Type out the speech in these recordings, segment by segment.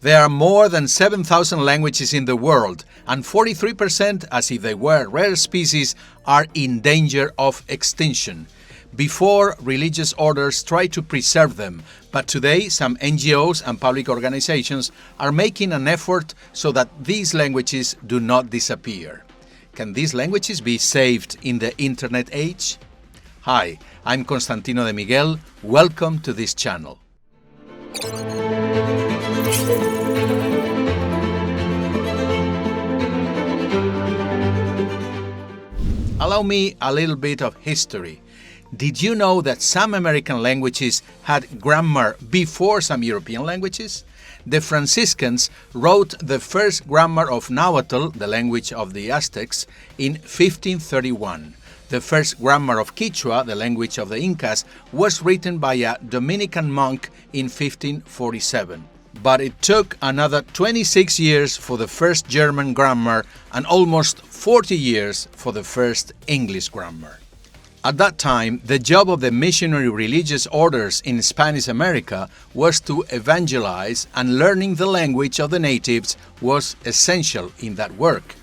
There are more than 7,000 languages in the world, and 43%, as if they were rare species, are in danger of extinction. Before, religious orders tried to preserve them, but today some NGOs and public organizations are making an effort so that these languages do not disappear. Can these languages be saved in the internet age? Hi, I'm Constantino de Miguel. Welcome to this channel. Allow me a little bit of history. Did you know that some American languages had grammar before some European languages? The Franciscans wrote the first grammar of Nahuatl, the language of the Aztecs, in 1531. The first grammar of Quechua, the language of the Incas, was written by a Dominican monk in 1547. But it took another 26 years for the first German grammar and almost 40 years for the first English grammar. At that time, the job of the missionary religious orders in Spanish America was to evangelize, and learning the language of the natives was essential in that work.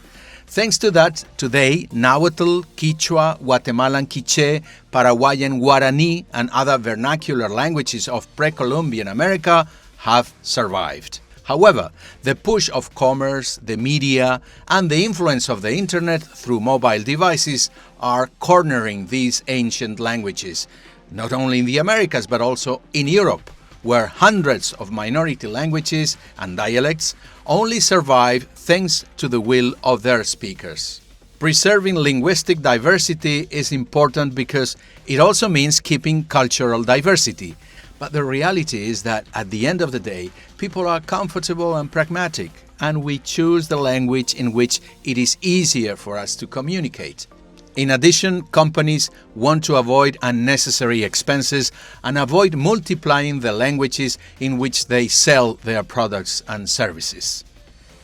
Thanks to that, today, Nahuatl, Quechua, Guatemalan Quiché, Paraguayan Guarani, and other vernacular languages of pre-Columbian America have survived. However, the push of commerce, the media, and the influence of the internet through mobile devices are cornering these ancient languages, not only in the Americas but also in Europe, where hundreds of minority languages and dialects only survive thanks to the will of their speakers. Preserving linguistic diversity is important because it also means keeping cultural diversity. But the reality is that at the end of the day, people are comfortable and pragmatic, and we choose the language in which it is easier for us to communicate. In addition, companies want to avoid unnecessary expenses and avoid multiplying the languages in which they sell their products and services.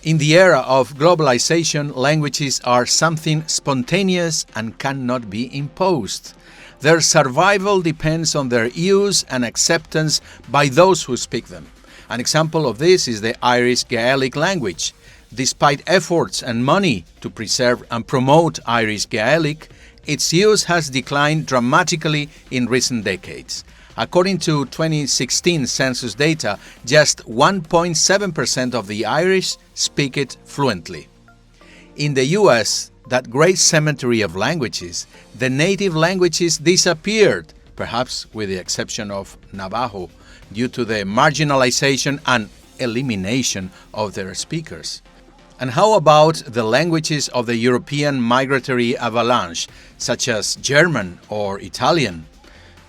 In the era of globalization, languages are something spontaneous and cannot be imposed. Their survival depends on their use and acceptance by those who speak them. An example of this is the Irish Gaelic language. Despite efforts and money to preserve and promote Irish Gaelic, its use has declined dramatically in recent decades. According to 2016 census data, just 1.7% of the Irish speak it fluently. In the US, that great cemetery of languages, the native languages disappeared, perhaps with the exception of Navajo, due to the marginalization and elimination of their speakers. And how about the languages of the European migratory avalanche, such as German or Italian?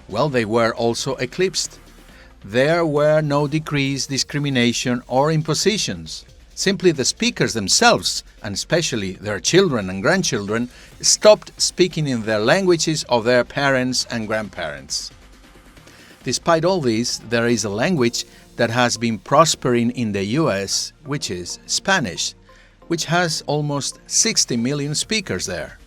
Well, they were also eclipsed. There were no decrees, discrimination, or impositions. Simply the speakers themselves, and especially their children and grandchildren, stopped speaking in their languages of their parents and grandparents. Despite all this, there is a language that has been prospering in the US, which is Spanish, which has almost 60 million speakers there.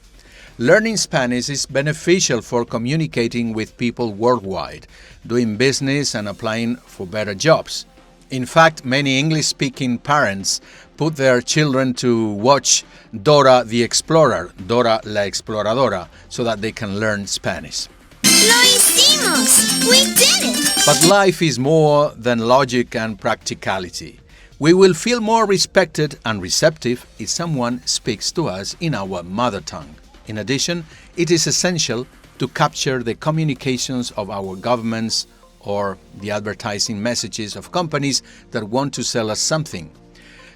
Learning Spanish is beneficial for communicating with people worldwide, doing business and applying for better jobs. In fact, many English-speaking parents put their children to watch Dora the Explorer, Dora la Exploradora, so that they can learn Spanish. ¡Lo hicimos! We did it! But life is more than logic and practicality. We will feel more respected and receptive if someone speaks to us in our mother tongue. In addition, it is essential to capture the communications of our governments or the advertising messages of companies that want to sell us something.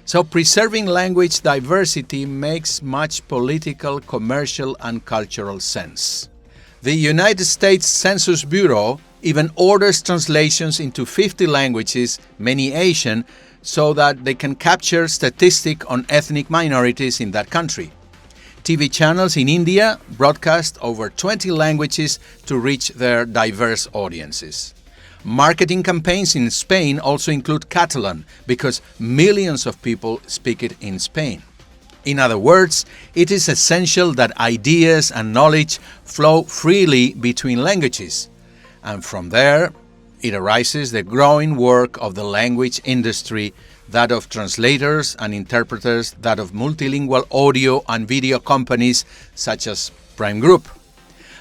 So preserving language diversity makes much political, commercial, and cultural sense. The United States Census Bureau even orders translations into 50 languages, many Asian, so that they can capture statistics on ethnic minorities in that country. TV channels in India broadcast over 20 languages to reach their diverse audiences. Marketing campaigns in Spain also include Catalan because millions of people speak it in Spain. In other words, it is essential that ideas and knowledge flow freely between languages. And from there, it arises the growing work of the language industry that of translators and interpreters, that of multilingual audio and video companies such as Prime Group.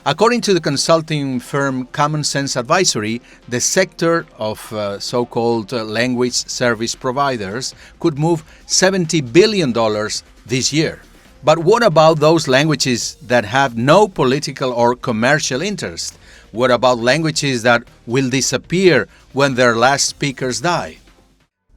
According to the consulting firm Common Sense Advisory, the sector of so-called language service providers could move $70 billion this year. But what about those languages that have no political or commercial interest? What about languages that will disappear when their last speakers die?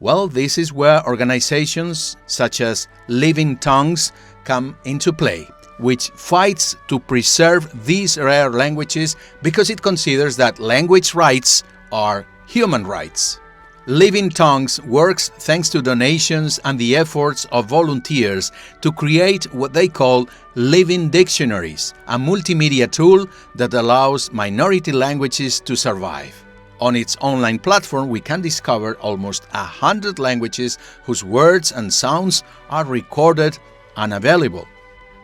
Well, this is where organizations such as LivingTongues come into play, which fights to preserve these rare languages because it considers that language rights are human rights. LivingTongues works thanks to donations and the efforts of volunteers to create what they call living dictionaries, a multimedia tool that allows minority languages to survive. On its online platform, we can discover almost 100 languages whose words and sounds are recorded and available.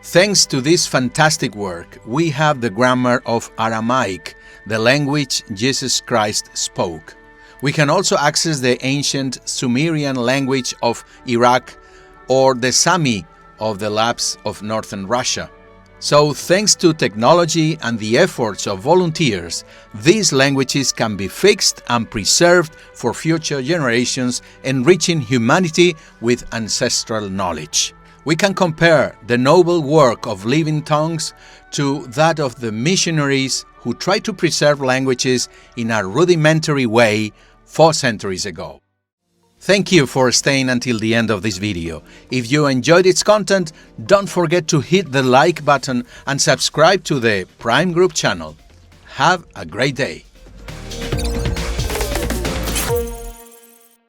Thanks to this fantastic work, we have the grammar of Aramaic, the language Jesus Christ spoke. We can also access the ancient Sumerian language of Iraq or the Sami of the lapse of northern Russia. So, thanks to technology and the efforts of volunteers, these languages can be fixed and preserved for future generations, enriching humanity with ancestral knowledge. We can compare the noble work of LivingTongues to that of the missionaries who tried to preserve languages in a rudimentary way 4 centuries ago. Thank you for staying until the end of this video. If you enjoyed its content, don't forget to hit the like button and subscribe to the Prime Group channel. Have a great day.